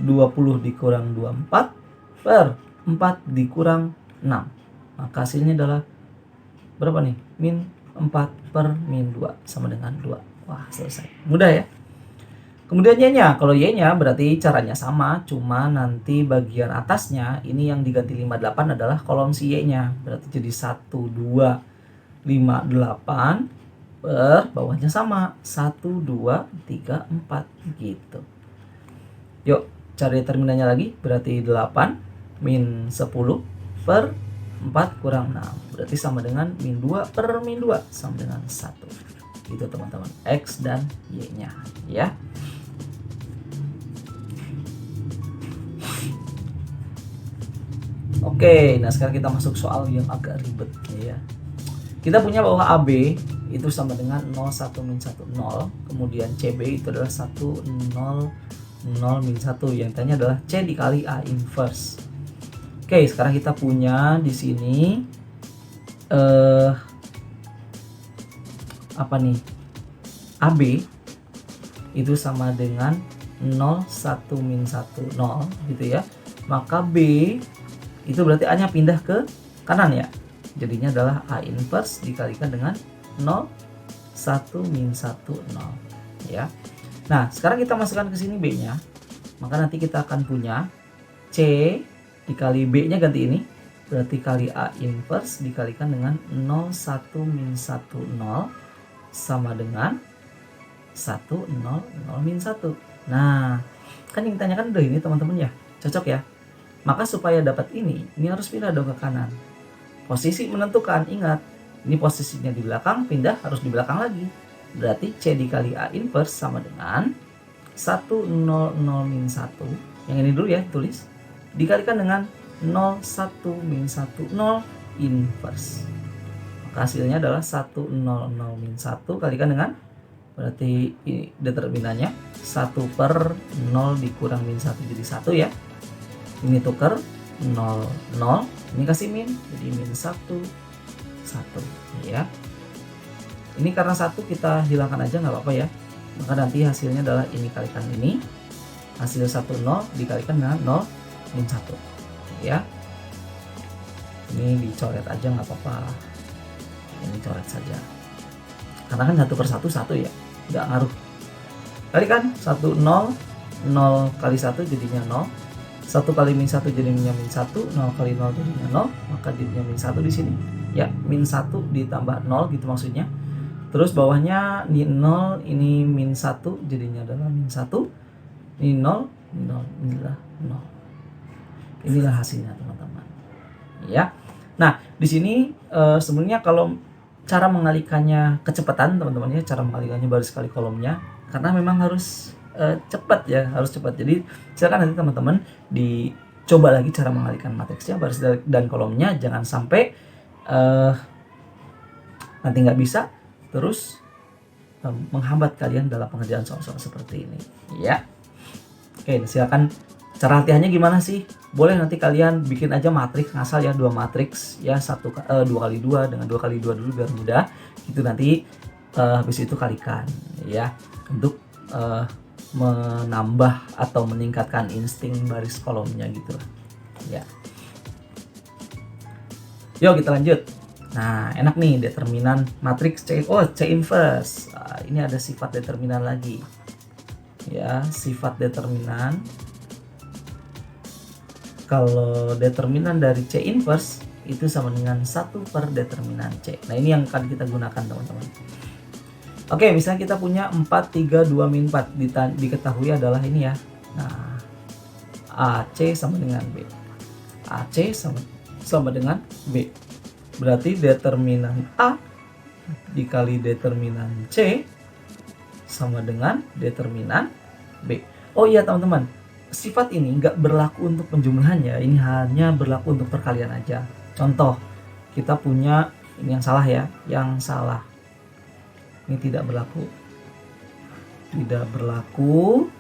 20 dikurang 24 per 4 dikurang 6. Maka hasilnya adalah berapa nih? Min 4 per min 2 sama dengan 2. Wah, selesai. Mudah ya. Kemudian Y-nya, kalau Y-nya berarti caranya sama, cuma nanti bagian atasnya ini yang diganti 58 adalah kolom si Y-nya. Berarti jadi 1 2 58 per bawahnya sama 1 2 3 4 gitu. Yuk, cari determinannya lagi, berarti 8 min 10 per 4 kurang 6. Berarti sama dengan min 2 per min 2 sama dengan 1. itu teman-teman, X dan Y-nya ya. Oke, nah sekarang kita masuk soal yang agak ribet ya. Kita punya bahwa AB itu sama dengan 0, 1, min 1, 0. Kemudian CB itu adalah 1, 0, 0, min 1. Yang tanya adalah C dikali A inverse. Oke, sekarang kita punya di sini apa nih? AB itu sama dengan 0, 1, min 1, 0 gitu ya. Maka B itu berarti A nya pindah ke kanan ya. Jadinya adalah A inverse dikalikan dengan 0, 1, min 1, 0 ya. Nah sekarang kita masukkan ke sini B nya. Maka nanti kita akan punya C dikali B nya ganti ini, berarti kali A inverse dikalikan dengan 0, 1, min 1, 0 sama dengan 1, 0, 0, min 1. Nah kan yang ditanyakan udah ini teman-teman ya, cocok ya. Maka supaya dapat ini harus pindah dong ke kanan. Posisi menentukan, ingat, ini posisinya di belakang, pindah harus di belakang lagi. Berarti C dikali A inverse sama dengan 1, 0, 0, min 1. Yang ini dulu ya, tulis. Dikalikan dengan 0, 1, min 1, 0 inverse. Maka hasilnya adalah 1, 0, 0, min 1 kalikan dengan, berarti ini determinannya 1 per 0 dikurang min 1 jadi 1 ya. Ini tuker 0, 0, ini kasih min, jadi min 1, 1 ya. Ini karena 1 kita hilangkan aja nggak apa-apa ya. Maka nanti hasilnya adalah ini kalikan ini, hasil 1, 0 dikalikan dengan 0, min 1 ya. Ini dicoret aja nggak apa-apa, ini coret saja karena kan 1 per 1, 1 ya, nggak ngaruh. Kalikan 1, 0, 0 kali 1 jadinya 0, 1 kali min 1 jadinya min 1, 0 kali 0 jadinya 0, maka jadinya min 1 di sini. Ya, min 1 ditambah 0 gitu maksudnya. Terus bawahnya ini 0, ini min 1 jadinya adalah min 1. Ini 0, 0, inilah 0. Inilah hasilnya teman-teman. Ya. Nah, di sini sebenarnya kalau cara mengalihkannya kecepatan teman-teman ya, cara mengalihkannya baris kali kolomnya, karena memang harus cepat ya, harus cepat. Jadi silakan nanti teman-teman dicoba lagi cara mengalihkan matriksnya baris dan kolomnya, jangan sampai nanti nggak bisa terus menghambat kalian dalam pengerjaan soal-soal seperti ini ya. Oke, silakan. Cara latihannya gimana sih? Boleh nanti kalian bikin aja matriks ngasal ya, 2 matriks ya, 2 kali 2 dengan 2 kali 2 dulu biar mudah. Itu nanti habis itu kalikan ya, untuk menambah atau meningkatkan insting baris kolomnya gitu lah ya. Yuk kita lanjut. Nah enak nih, determinan matriks C. Oh, C inverse. Ini ada sifat determinan lagi ya, sifat determinan. Kalau determinan dari C inverse itu sama dengan 1 per determinan C. Nah ini yang akan kita gunakan teman-teman. Oke, misalnya kita punya 4, 3, 2, min 4. Diketahui adalah ini ya. Nah, AC sama dengan B. AC sama dengan B. Berarti determinan A dikali determinan C sama dengan determinan B. Oh iya teman-teman, sifat ini nggak berlaku untuk penjumlahannya. Ini hanya berlaku untuk perkalian aja. Contoh, kita punya ini yang salah ya. Yang salah. Ini tidak berlaku. Tidak berlaku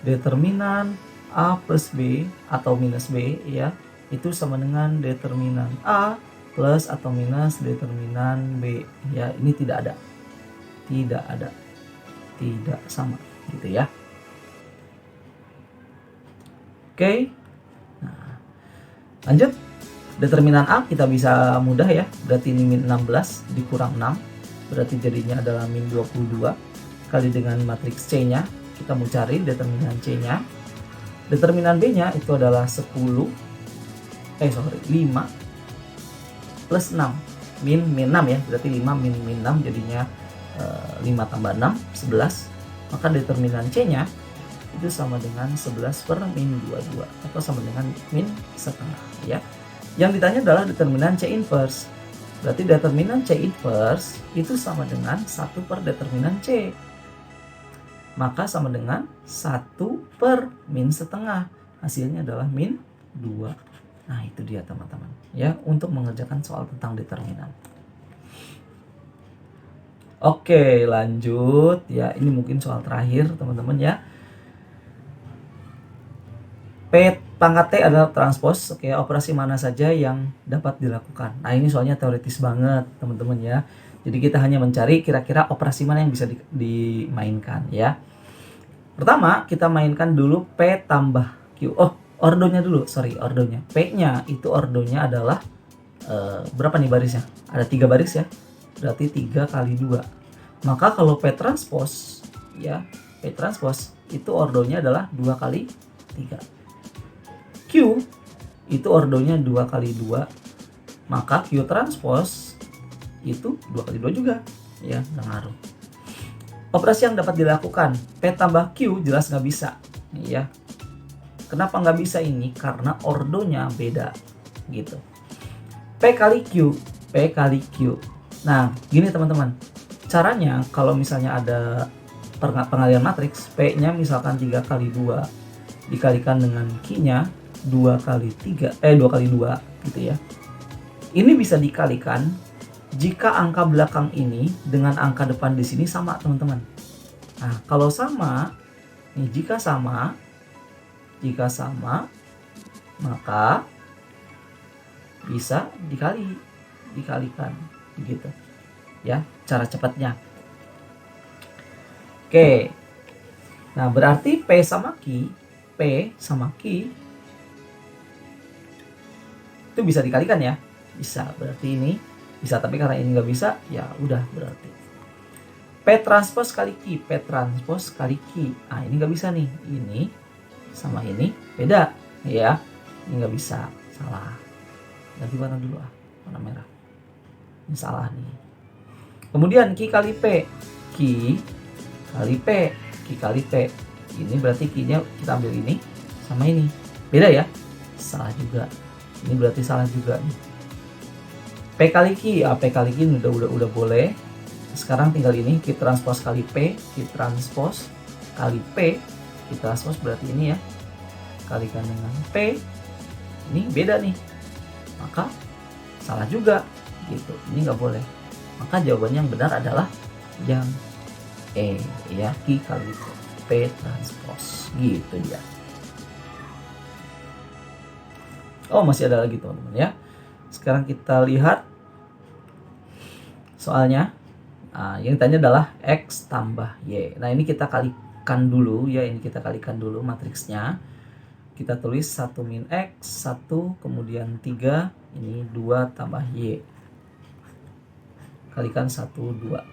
determinan A plus B atau minus B ya, itu sama dengan determinan A plus atau minus determinan B ya. Ini tidak ada. Tidak ada. Tidak sama gitu ya. Oke. Nah, lanjut. Determinan A kita bisa mudah ya. Berarti ini min 16 dikurang 6. Berarti jadinya adalah min 22 kali dengan matriks C-nya. Kita mau cari determinan C-nya. Determinan B-nya itu adalah 5 plus 6. Min 6 ya. Berarti 5 min 6 jadinya 5 tambah 6, 11. Maka determinan C-nya itu sama dengan 11 per min 22 atau sama dengan min setengah ya. Yang ditanya adalah determinan C inverse. Berarti determinan C inverse itu sama dengan 1 per determinan C. Maka sama dengan 1 per min setengah. Hasilnya adalah min 2. Nah itu dia teman-teman. Ya, untuk mengerjakan soal tentang determinan. Oke, lanjut. Ya, ini mungkin soal terakhir teman-teman ya. P pangkat T adalah transpose. Oke, operasi mana saja yang dapat dilakukan. Nah, ini soalnya teoritis banget, teman-teman ya. Jadi kita hanya mencari kira-kira operasi mana yang bisa dimainkan ya. Pertama, kita mainkan dulu P tambah Q. Oh, ordonya dulu. Sorry, ordonya. P-nya itu ordonya adalah berapa nih barisnya? Ada 3 baris ya. Berarti 3 kali 2. Maka kalau P transpose ya, P transpose itu ordonya adalah 2 kali 3. Q itu ordonya 2 kali 2, maka Q transpose itu 2 kali 2 juga ya, nggak ngaruh. Operasi yang dapat dilakukan P tambah Q jelas nggak bisa ya. Kenapa nggak bisa ini? Karena ordonya beda gitu. P kali Q, P kali Q. Nah gini teman-teman, caranya kalau misalnya ada pengalihan matriks, P-nya misalkan 3 kali 2 dikalikan dengan Q-nya 2 kali 2 gitu ya. Ini bisa dikalikan jika angka belakang ini dengan angka depan di sini sama, teman-teman. Nah, kalau sama, nih jika sama, maka bisa dikalikan gitu. Ya, cara cepatnya. Oke. Nah, berarti P sama Q itu bisa dikalikan ya, bisa. Berarti ini bisa, tapi karena ini nggak bisa ya udah, berarti P transpose kali Q, nah ini nggak bisa nih, ini sama ini beda ya, ini nggak bisa, salah. Ganti warna dulu warna merah, ini salah nih. Kemudian Q kali P, ini berarti Q-nya kita ambil ini sama ini beda ya, salah juga. Ini berarti salah juga nih. P kali Q ini udah boleh. Sekarang tinggal ini Q transpose kali P, Q transpose kali P, Q transpose berarti ini ya, kalikan dengan P. Ini beda nih, maka salah juga gitu. Ini nggak boleh. Maka jawabannya yang benar adalah yang E ya, Q kali P transpose gitu ya. Oh, masih ada lagi teman-teman ya. Sekarang kita lihat soalnya. Nah, yang ditanya adalah X tambah Y. Nah, ini kita kalikan dulu ya. Ini kita kalikan dulu matriksnya. Kita tulis 1 min X, 1, kemudian 3. Ini 2 tambah Y. Kalikan 1, 2.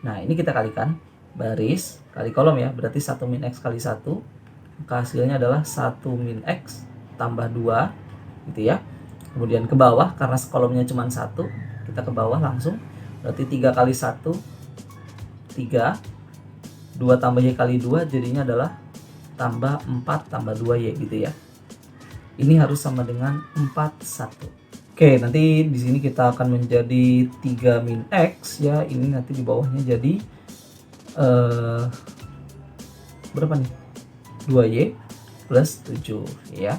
Nah, ini kita kalikan. Baris kali kolom ya. Berarti 1 min X kali 1. Maka hasilnya adalah 1 min X tambah 2. Gitu ya. Kemudian ke bawah, karena kolomnya cuma 1, kita ke bawah langsung. Berarti 3 kali 1 3, 2 tambah Y kali 2 jadinya adalah tambah 4 tambah 2Y gitu ya. Ini harus sama dengan 41. Oke, nanti di sini kita akan menjadi 3 min X ya. Ini nanti di bawahnya jadi berapa nih? 2Y plus 7 ya.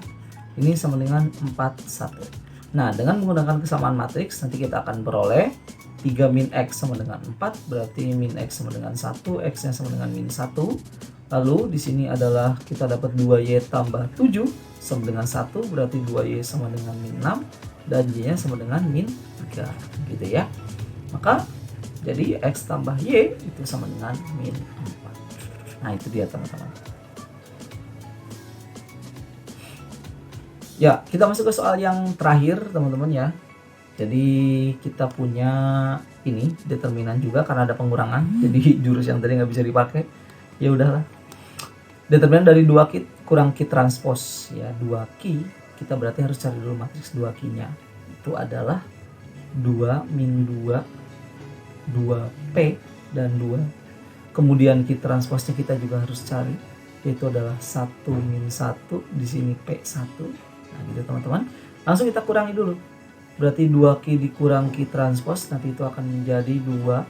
Ini sama dengan 41. Nah, dengan menggunakan kesamaan matriks nanti kita akan beroleh 3 min X sama dengan 4, berarti min X sama dengan 1, X-nya sama dengan min 1. Lalu di sini adalah kita dapat 2Y tambah 7 sama dengan 1, berarti 2Y sama dengan min 6, dan Y-nya sama dengan min 3 gitu ya. Maka jadi X tambah Y itu sama dengan min 4. Nah, itu dia teman-teman. Ya, kita masuk ke soal yang terakhir teman-teman ya. Jadi kita punya ini determinan juga karena ada pengurangan. Jadi jurus yang tadi nggak bisa dipakai. Ya udahlah. Determinan dari 2 Q kurang Q transpose ya, 2 Q. Kita berarti harus cari dulu matriks 2 Q-nya. Itu adalah 2 min 2, 2P dan 2. Kemudian Q transpose-nya kita juga harus cari, yaitu adalah 1 min 1, di sini P1. Nah, gitu teman-teman. Langsung kita kurangi dulu. berarti 2Q dikurang Q transpose, nanti itu akan menjadi 2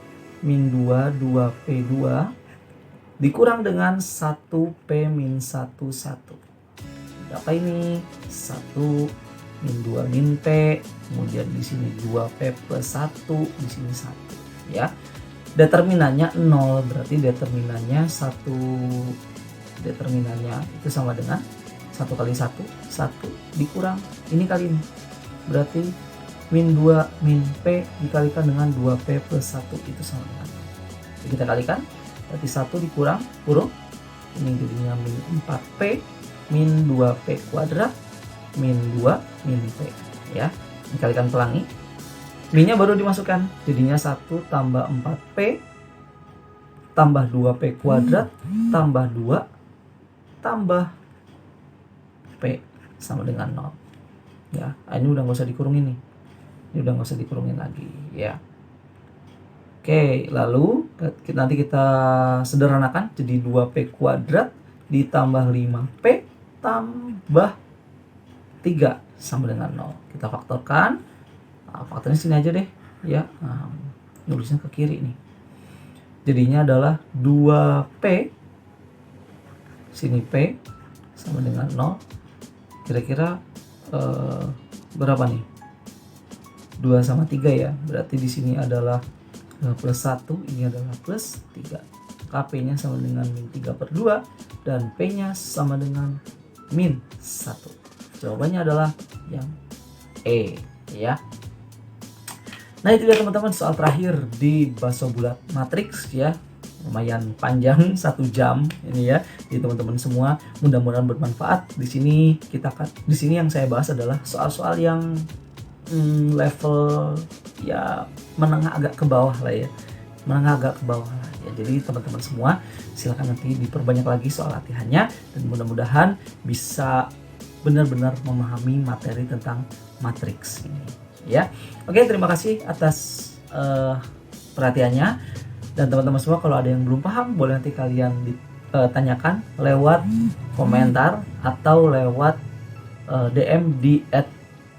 min 2 2P2 dikurang dengan 1P min 1 1. Berapa ini? 1 min 2 min P, kemudian di sini 2P plus 1, di sini 1 ya. Determinannya 0, berarti determinannya itu sama dengan 1 kali 1 dikurang ini kali ini, berarti min 2 min P dikalikan dengan 2P plus 1 itu sama dengan 0. Jadi kita kalikan, berarti 1 dikurang huruf ini jadinya min 4P min 2P kuadrat min 2 min P ya. Dikalikan pelangi, minnya baru dimasukkan, jadinya 1 tambah 4P tambah 2P kuadrat tambah 2 tambah P sama dengan 0 ya. Ini udah nggak usah dikurungin nih, ini udah nggak usah dikurungin lagi ya. Oke, lalu nanti kita sederhanakan jadi 2P kuadrat ditambah 5P tambah 3 sama dengan 0. Kita faktorkan, faktornya sini aja deh ya. Nulisnya ke kiri nih, jadinya adalah 2P sini P sama dengan 0. Kira-kira berapa nih? 2 sama 3 ya. Berarti di sini adalah plus 1, ini adalah plus 3. KP-nya sama dengan min 3 per 2 dan P-nya sama dengan min 1. Jawabannya adalah yang E ya. Nah, itu dia teman-teman soal terakhir di bakso bulat matriks ya. Lumayan panjang 1 jam ini ya. Jadi teman-teman semua mudah-mudahan bermanfaat. Di sini yang saya bahas adalah soal-soal yang level ya menengah agak ke bawah lah ya. Jadi teman-teman semua silakan nanti diperbanyak lagi soal latihannya dan mudah-mudahan bisa benar-benar memahami materi tentang matriks ini ya. Oke, terima kasih atas perhatiannya. Dan teman-teman semua kalau ada yang belum paham boleh nanti kalian tanyakan lewat komentar atau lewat DM di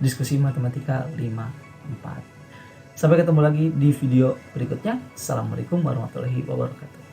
@diskusimatematika54. Sampai ketemu lagi di video berikutnya. Assalamualaikum warahmatullahi wabarakatuh.